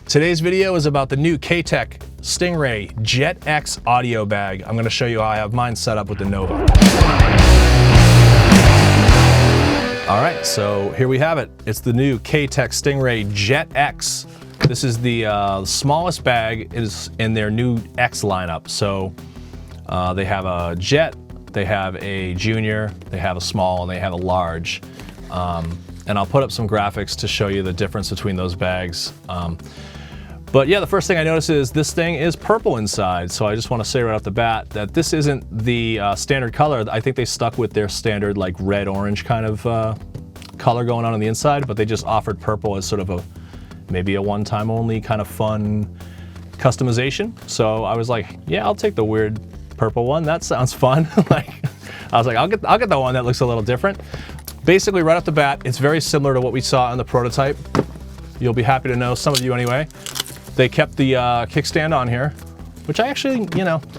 Today's video is about the new K-TEK Stingray Jet X audio bag. I'm going to show you how I have mine set up with the Nova. All right, so here we have it. It's the new K-TEK Stingray Jet X. This is the smallest bag is in their new X lineup. So they have a Jet, they have a Junior, they have a small, and they have a large. And I'll put up some graphics to show you the difference between those bags. But yeah, the first thing I notice is this thing is purple inside. So I just want to say right off the bat that this isn't the standard color. I think they stuck with their standard like red-orange kind of color going on the inside, but they just offered purple as sort of maybe a one-time only kind of fun customization. So I was like, yeah, I'll take the weird purple one. That sounds fun. I was like, I'll get the one that looks a little different. Basically, right off the bat, it's very similar to what we saw in the prototype. You'll be happy to know, some of you anyway. They kept the kickstand on here, which I actually,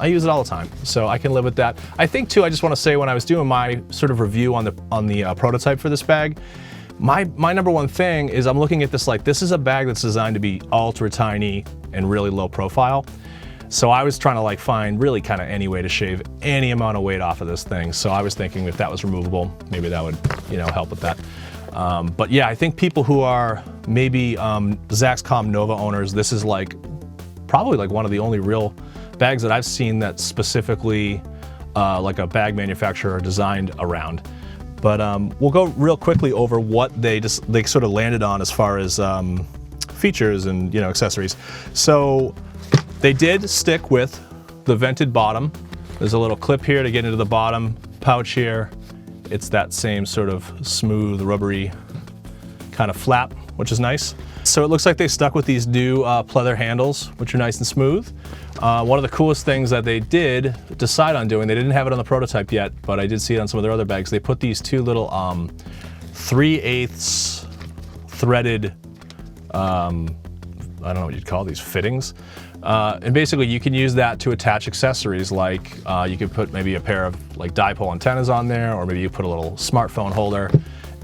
I use it all the time, so I can live with that. I think too, I just want to say when I was doing my sort of review on the prototype for this bag, my number one thing is I'm looking at this like, this is a bag that's designed to be ultra tiny and really low profile. So I was trying to like find really kind of any way to shave any amount of weight off of this thing. So I was thinking if that was removable, maybe that would, help with that. But yeah, I think people who are maybe Zaxcom Nova owners, this is like probably like one of the only real bags that I've seen that's specifically like a bag manufacturer designed around. But we'll go real quickly over what they sort of landed on as far as features and accessories. So they did stick with the vented bottom. There's a little clip here to get into the bottom pouch here. It's that same sort of smooth, rubbery kind of flap, which is nice. So it looks like they stuck with these new pleather handles, which are nice and smooth. One of the coolest things that they did decide on doing, they didn't have it on the prototype yet, but I did see it on some of their other bags. They put these two little 3/8 threaded, I don't know what you'd call these, fittings. And basically you can use that to attach accessories like you could put maybe a pair of like dipole antennas on there, or maybe you put a little smartphone holder.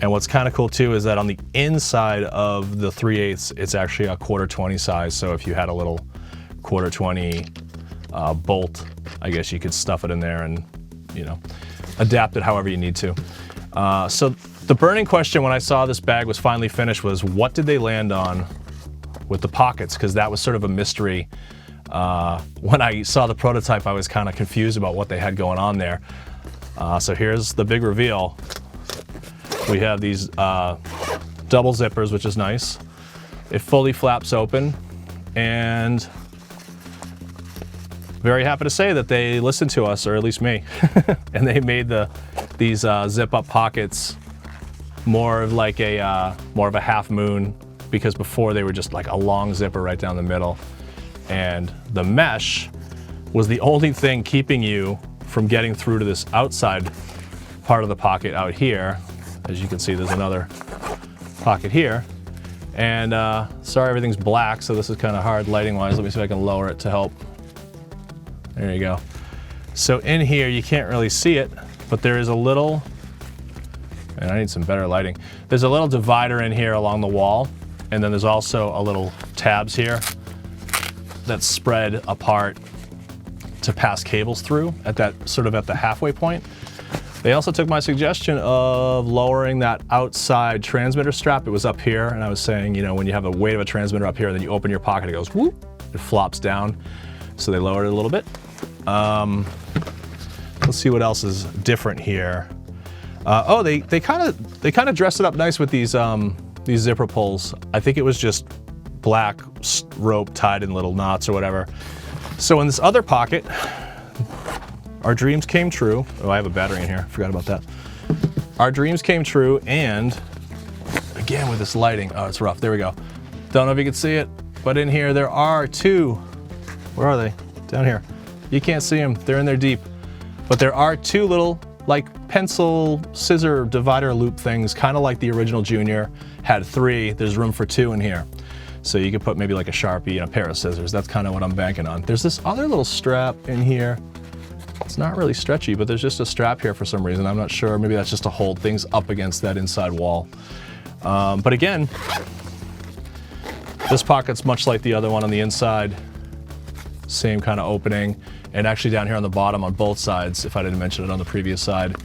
And what's kind of cool too is that on the inside of the 3/8, it's actually a 1/4-20 size. So if you had a little 1/4-20 bolt, I guess you could stuff it in there and adapt it however you need to. So the burning question when I saw this bag was finally finished was, what did they land on with the pockets? Because that was sort of a mystery. When I saw the prototype, I was kind of confused about what they had going on there. So here's the big reveal. We have these double zippers, which is nice. It fully flaps open, and very happy to say that they listened to us, or at least me, and they made these zip-up pockets more of like more of a half moon, because before they were just like a long zipper right down the middle. And the mesh was the only thing keeping you from getting through to this outside part of the pocket out here. As you can see, there's another pocket here. And sorry, everything's black, so this is kind of hard lighting-wise. Let me see if I can lower it to help. There you go. So in here, you can't really see it, but there is a little, and I need some better lighting. There's a little divider in here along the wall. And then there's also a little tabs here that's spread apart to pass cables through at that sort of at the halfway point. They also took my suggestion of lowering that outside transmitter strap. It was up here, and I was saying, when you have the weight of a transmitter up here, then you open your pocket, it goes whoop, it flops down. So they lowered it a little bit. Let's see what else is different here. Oh, they kind of dressed it up nice with these zipper pulls. I think it was just black rope tied in little knots or whatever. So in this other pocket, our dreams came true. Oh, I have a battery in here. Forgot about that. Our dreams came true, and again with this lighting, oh, it's rough. There we go. Don't know if you can see it, but in here there are two. Where are they? Down here. You can't see them. They're in there deep. But there are two little like pencil scissor divider loop things, kind of like the original Junior had 3. There's room for 2 in here. So you could put maybe like a Sharpie and a pair of scissors. That's kind of what I'm banking on. There's this other little strap in here. It's not really stretchy, but there's just a strap here for some reason. I'm not sure. Maybe that's just to hold things up against that inside wall. But again, This pocket's much like the other one on the inside. Same kind of opening. And actually down here on the bottom on both sides, if I didn't mention it on the previous side,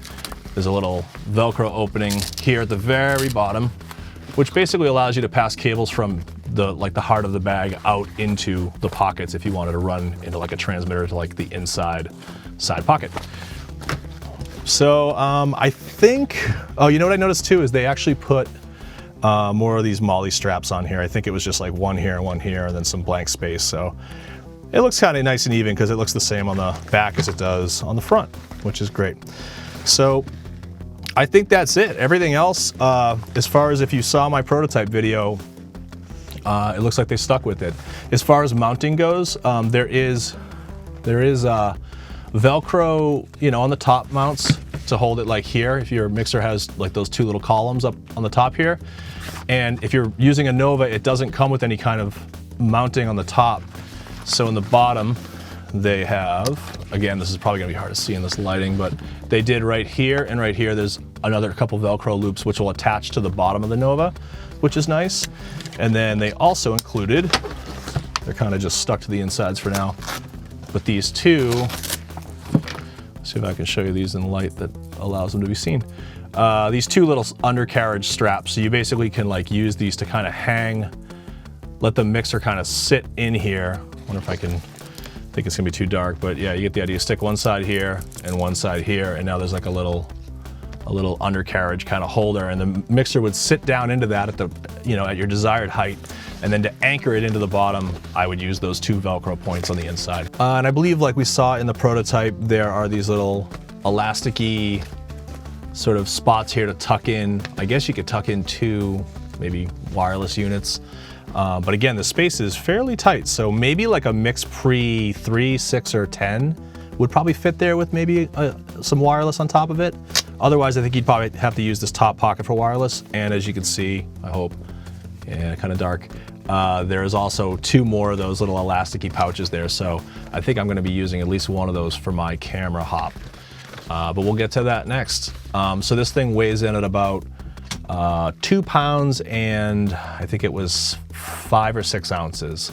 there's a little Velcro opening here at the very bottom, which basically allows you to pass cables from the heart of the bag out into the pockets if you wanted to run into like a transmitter to like the inside side pocket. So I think, oh, you know what I noticed too is they actually put more of these MOLLE straps on here. I think it was just like one here and then some blank space. So it looks kind of nice and even because it looks the same on the back as it does on the front, which is great. So I think that's it. Everything else, as far as if you saw my prototype video, it looks like they stuck with it. As far as mounting goes, there is Velcro, you know, on the top mounts to hold it like here. If your mixer has like those two little columns up on the top here. And if you're using a Nova, it doesn't come with any kind of mounting on the top. So in the bottom, they have, again, this is probably gonna be hard to see in this lighting, but they did right here and right here, there's another couple Velcro loops which will attach to the bottom of the Nova, which is nice. And then they also included, they're kind of just stuck to the insides for now, but these two, let's see if I can show you these in light that allows them to be seen. These two little undercarriage straps, so you basically can like use these to kind of hang, let the mixer kind of sit in here. I wonder if I think it's gonna be too dark, but yeah, you get the idea. Stick one side here and one side here, and now there's like a little undercarriage kind of holder, and the mixer would sit down into that at the, you know, at your desired height. And then to anchor it into the bottom, I would use those two Velcro points on the inside. And I believe like we saw in the prototype, there are these little elasticy sort of spots here to tuck in. I guess you could tuck in two, maybe wireless units. But again, the space is fairly tight. So maybe like a Mix Pre 3, 6, or 10 would probably fit there with maybe some wireless on top of it. Otherwise, I think you'd probably have to use this top pocket for wireless. And as you can see, I hope, yeah, kind of dark, there is also two more of those little elasticy pouches there. So I think I'm gonna be using at least one of those for my camera hop. But we'll get to that next. So this thing weighs in at about 2 pounds and I think it was 5 or 6 ounces.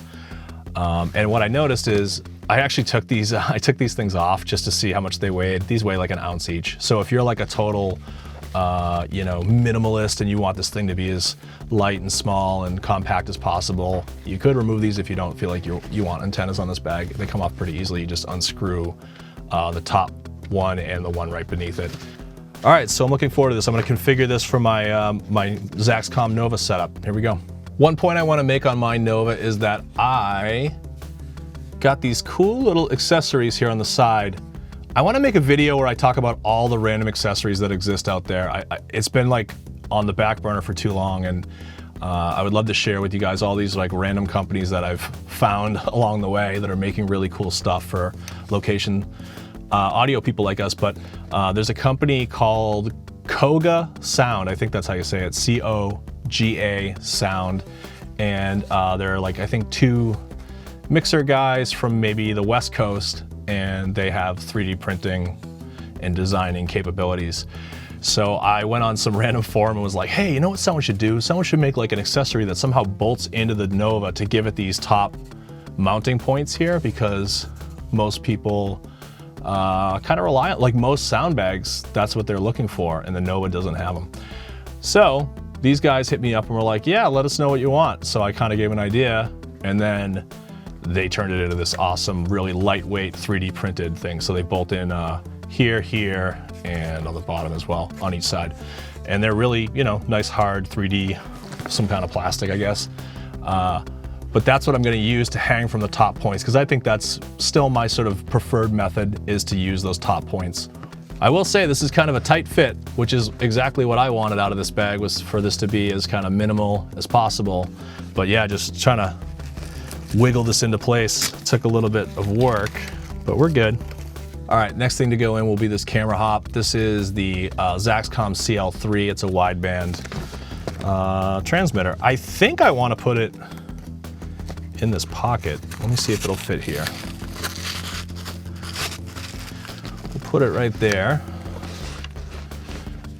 And what I noticed is I actually took these things off just to see how much they weighed. These weigh like an ounce each. So if you're like a total, you know, minimalist and you want this thing to be as light and small and compact as possible, you could remove these if you don't feel like you want antennas on this bag. They come off pretty easily. You just unscrew the top one and the one right beneath it. All right, so I'm looking forward to this. I'm gonna configure this for my, my Zaxcom Nova setup. Here we go. One point I wanna make on my Nova is that I got these cool little accessories here on the side. I wanna make a video where I talk about all the random accessories that exist out there. It's been like on the back burner for too long, and I would love to share with you guys all these like random companies that I've found along the way that are making really cool stuff for location audio people like us. But there's a company called COGA Sound. I think that's how you say it, C-O-G-A Sound. And they're like, I think 2 mixer guys from maybe the West Coast, and they have 3D printing and designing capabilities. So I went on some random forum and was like, hey, you know what someone should do? Someone should make like an accessory that somehow bolts into the Nova to give it these top mounting points here, because most people kind of rely on, like most sound bags, that's what they're looking for, and the Nova doesn't have them. So these guys hit me up and were like, yeah, let us know what you want. So I kind of gave an idea, and then they turned it into this awesome, really lightweight 3D printed thing. So they bolt in here, here, and on the bottom as well, on each side. And they're really, you know, nice hard 3D, some kind of plastic, I guess. But that's what I'm gonna use to hang from the top points, because I think that's still my sort of preferred method, is to use those top points. I will say this is kind of a tight fit, which is exactly what I wanted out of this bag, was for this to be as kind of minimal as possible. But yeah, just trying to wiggle this into place took a little bit of work, but we're good. All right, next thing to go in will be this camera hop. This is the Zaxcom CL3. It's a wideband transmitter. I think I want to put it in this pocket. Let me see if it'll fit here. We'll put it right there.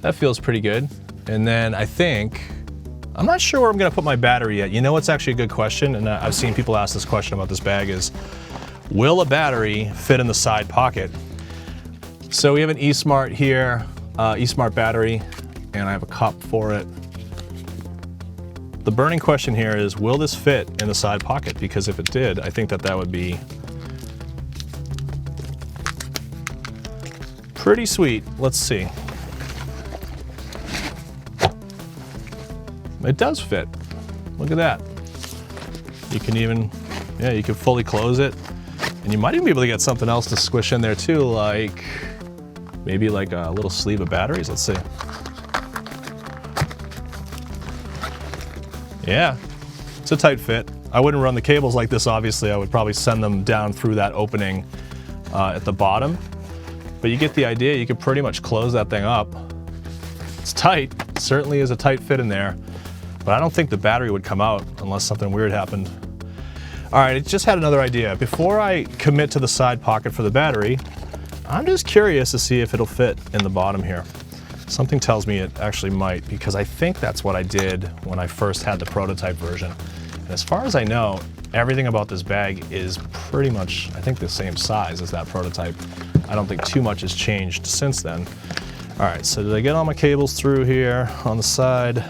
That feels pretty good. And then I think I'm not sure where I'm gonna put my battery yet. You know what's actually a good question, and I've seen people ask this question about this bag, is will a battery fit in the side pocket? So we have an eSmart here, eSmart battery, and I have a cup for it. The burning question here is, will this fit in the side pocket? Because if it did, I think that that would be pretty sweet. Let's see. It does fit. Look at that. You can even, yeah, you can fully close it. And you might even be able to get something else to squish in there too, like maybe like a little sleeve of batteries. Let's see. Yeah, it's a tight fit. I wouldn't run the cables like this, obviously. I would probably send them down through that opening at the bottom. But you get the idea. You could pretty much close that thing up. It's tight. It certainly is a tight fit in there. But I don't think the battery would come out unless something weird happened. All right, I just had another idea. Before I commit to the side pocket for the battery, I'm just curious to see if it'll fit in the bottom here. Something tells me it actually might, because I think that's what I did when I first had the prototype version. And as far as I know, everything about this bag is pretty much, I think, the same size as that prototype. I don't think too much has changed since then. All right, so did I get all my cables through here on the side?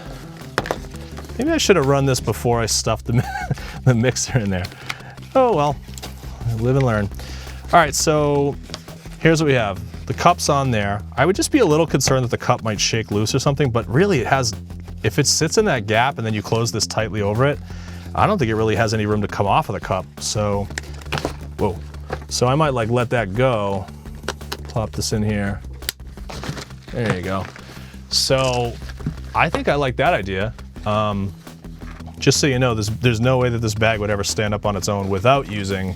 Maybe I should have run this before I stuffed the mixer in there. Oh well, live and learn. All right, so here's what we have. The cup's on there. I would just be a little concerned that the cup might shake loose or something, but really it has, if it sits in that gap and then you close this tightly over it, I don't think it really has any room to come off of the cup. So, whoa. So I might like let that go, plop this in here. There you go. So I think I like that idea. Just so you know, there's no way that this bag would ever stand up on its own without using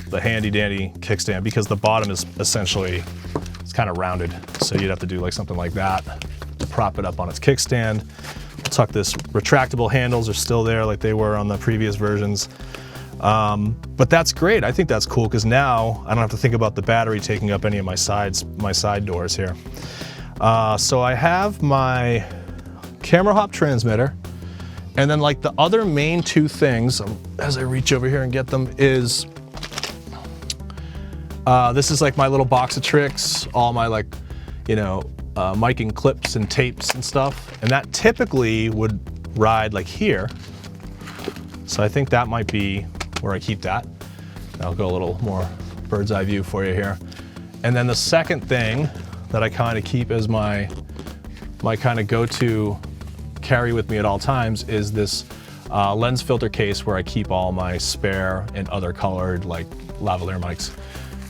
the handy dandy kickstand, because the bottom is essentially, it's kind of rounded. So you'd have to do like something like that to prop it up on its kickstand. Tuck this, retractable handles are still there like they were on the previous versions. But that's great. I think that's cool because now I don't have to think about the battery taking up any of my side doors here. So I have my camera hop transmitter, and then like the other main two things, as I reach over here and get them, is this is like my little box of tricks, all my like, you know, micing clips and tapes and stuff, and that typically would ride like here. So I think that might be where I keep that. I'll go a little more bird's eye view for you here. And then the second thing that I kind of keep as my kind of go-to carry with me at all times is this lens filter case where I keep all my spare and other colored like lavalier mics.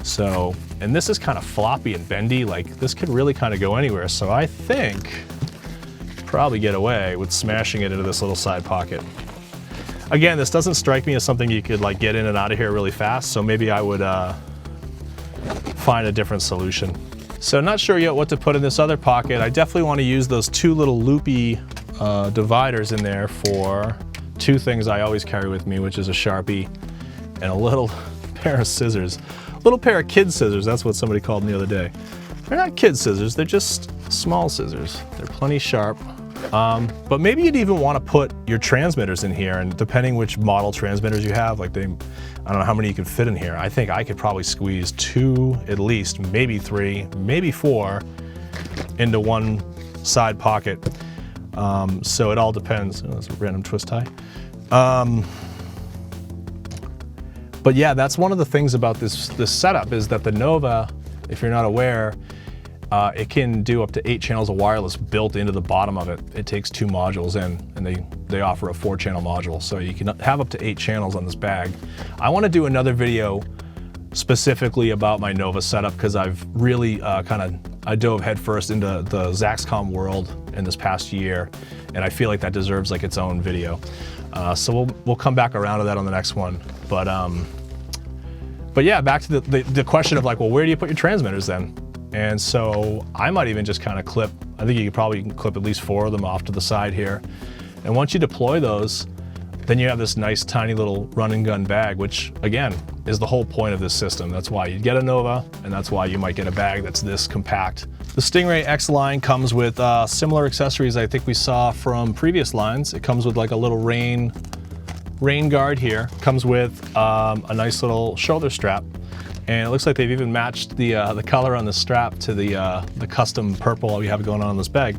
So, and this is kind of floppy and bendy, like this could really kind of go anywhere. So I think probably get away with smashing it into this little side pocket. Again, this doesn't strike me as something you could like get in and out of here really fast, so maybe I would find a different solution. So not sure yet what to put in this other pocket. I definitely want to use those two little loopy dividers in there for two things I always carry with me, which is a Sharpie and a little pair of scissors. A little pair of kid scissors, that's what somebody called them the other day. They're not kid scissors, they're just small scissors. They're plenty sharp. But maybe you'd even want to put your transmitters in here, and depending which model transmitters you have, like I don't know how many you could fit in here. I think I could probably squeeze 2 at least, maybe 3, maybe 4 into one side pocket. So it all depends. Oh, that's a random twist tie. But yeah, that's one of the things about this setup is that the Nova, if you're not aware, it can do up to 8 channels of wireless built into the bottom of it. It takes 2 modules in, and they offer a 4-channel module, so you can have up to 8 channels on this bag. I want to do another video specifically about my Nova setup because I've really I dove headfirst into the Zaxcom world in this past year, and I feel like that deserves like its own video. So we'll come back around to that on the next one. But yeah, back to the question of like, well, where do you put your transmitters then? And so I might even just kind of clip, I think you could probably clip at least 4 of them off to the side here. And once you deploy those, then you have this nice tiny little run and gun bag, which again is the whole point of this system. That's why you get a Nova, and that's why you might get a bag that's this compact. The Stingray X line comes with similar accessories I think we saw from previous lines. It comes with like a little rain guard here. Comes with a nice little shoulder strap, and it looks like they've even matched the color on the strap to the custom purple we have going on this bag.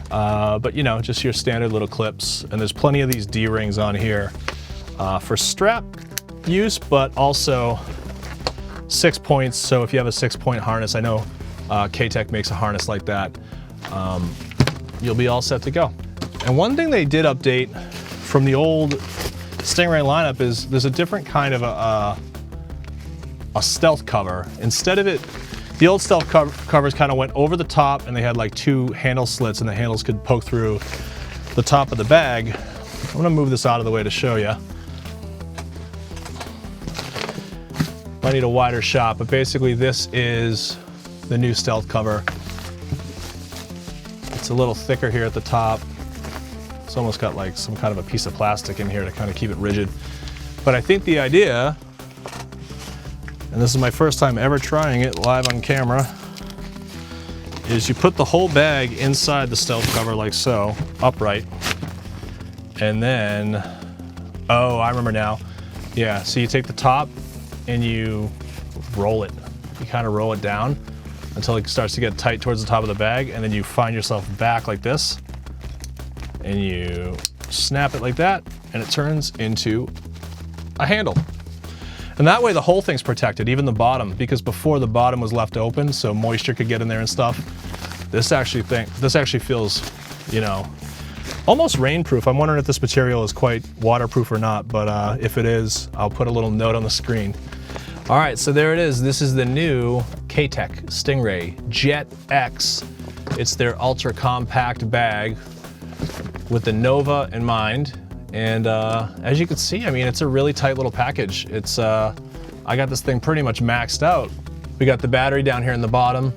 But you know, just your standard little clips, and there's plenty of these D-rings on here for strap use, but also 6 points. So if you have a 6-point harness, I know K-TEK makes a harness like that, you'll be all set to go. And one thing they did update from the old Stingray lineup is there's a different kind of a stealth cover. Instead of it, the old stealth covers kind of went over the top, and they had like 2 handle slits, and the handles could poke through the top of the bag. I'm gonna move this out of the way to show you. I need a wider shot, but basically this is the new stealth cover. It's a little thicker here at the top. It's almost got like some kind of a piece of plastic in here to kind of keep it rigid. But I think the idea, and this is my first time ever trying it live on camera, is you put the whole bag inside the stealth cover like so, upright, and then, oh, I remember now. Yeah, so you take the top and you roll it. You kind of roll it down until it starts to get tight towards the top of the bag, and then you find yourself back like this, and you snap it like that, and it turns into a handle. And that way the whole thing's protected, even the bottom, because before the bottom was left open so moisture could get in there and stuff. This actually feels, you know, almost rainproof. I'm wondering if this material is quite waterproof or not, but if it is, I'll put a little note on the screen. All right, so there it is. This is the new K-TEK Stingray Jet X. It's their ultra compact bag with the Nova in mind. And as you can see, I mean, it's a really tight little package. It's, I got this thing pretty much maxed out. We got the battery down here in the bottom,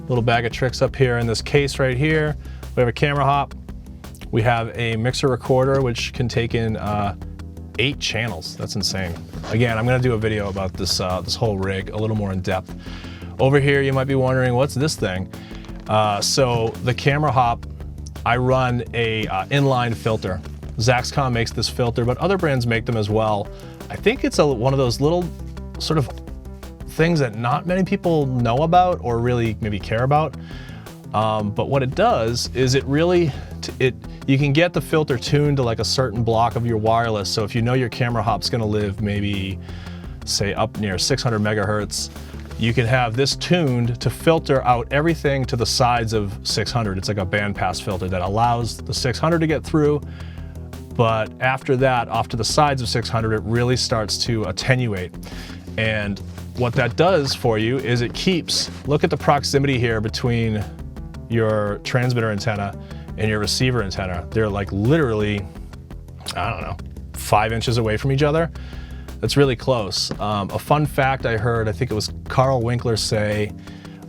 little bag of tricks up here in this case right here. We have a camera hop. We have a mixer recorder, which can take in 8 channels. That's insane. Again, I'm gonna do a video about this, this whole rig a little more in depth. Over here, you might be wondering, what's this thing? So the camera hop, I run a inline filter. Zaxcom makes this filter, but other brands make them as well. I think it's one of those little sort of things that not many people know about or really maybe care about. But what it does is it really, you can get the filter tuned to like a certain block of your wireless. So if you know your camera hop's gonna live maybe, say up near 600 megahertz, you can have this tuned to filter out everything to the sides of 600. It's like a bandpass filter that allows the 600 to get through. But after that, off to the sides of 600, it really starts to attenuate. And what that does for you is it keeps, look at the proximity here between your transmitter antenna and your receiver antenna. They're like literally, I don't know, 5 inches away from each other. That's really close. A fun fact I heard, I think it was Carl Winkler say,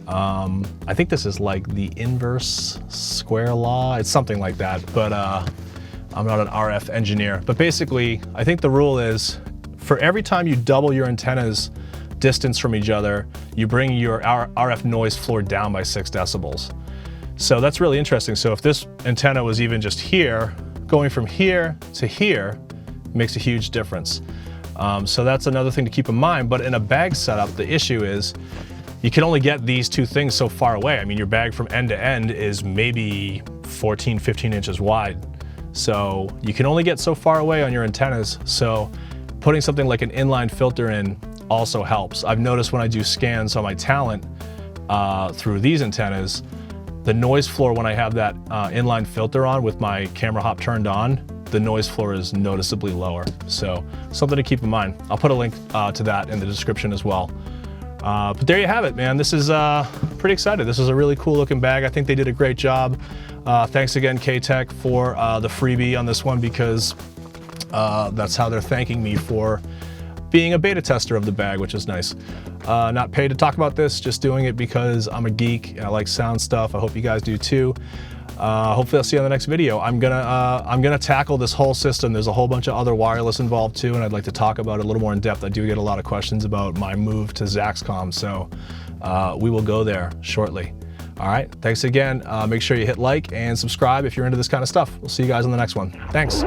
I think this is like the inverse square law. It's something like that, but I'm not an RF engineer. But basically, I think the rule is for every time you double your antenna's distance from each other, you bring your RF noise floor down by 6 decibels. So that's really interesting. So if this antenna was even just here, going from here to here makes a huge difference. So that's another thing to keep in mind. But in a bag setup, the issue is you can only get these 2 things so far away. I mean, your bag from end to end is maybe 14, 15 inches wide. So you can only get so far away on your antennas. So putting something like an inline filter in also helps. I've noticed when I do scans on my Talent through these antennas, the noise floor when I have that inline filter on with my camera hop turned on, the noise floor is noticeably lower. So something to keep in mind. I'll put a link to that in the description as well. But there you have it, man. This is pretty excited. This is a really cool looking bag. I think they did a great job. Thanks again, K-TEK, for the freebie on this one, because that's how they're thanking me for being a beta tester of the bag, which is nice. Not paid to talk about this, just doing it because I'm a geek and I like sound stuff. I hope you guys do too. Hopefully I'll see you on the next video. I'm gonna tackle this whole system. There's a whole bunch of other wireless involved too, and I'd like to talk about it a little more in depth. I do get a lot of questions about my move to Zaxcom, so we will go there shortly. All right, thanks again. Make sure you hit like and subscribe if you're into this kind of stuff. We'll see you guys on the next one. Thanks.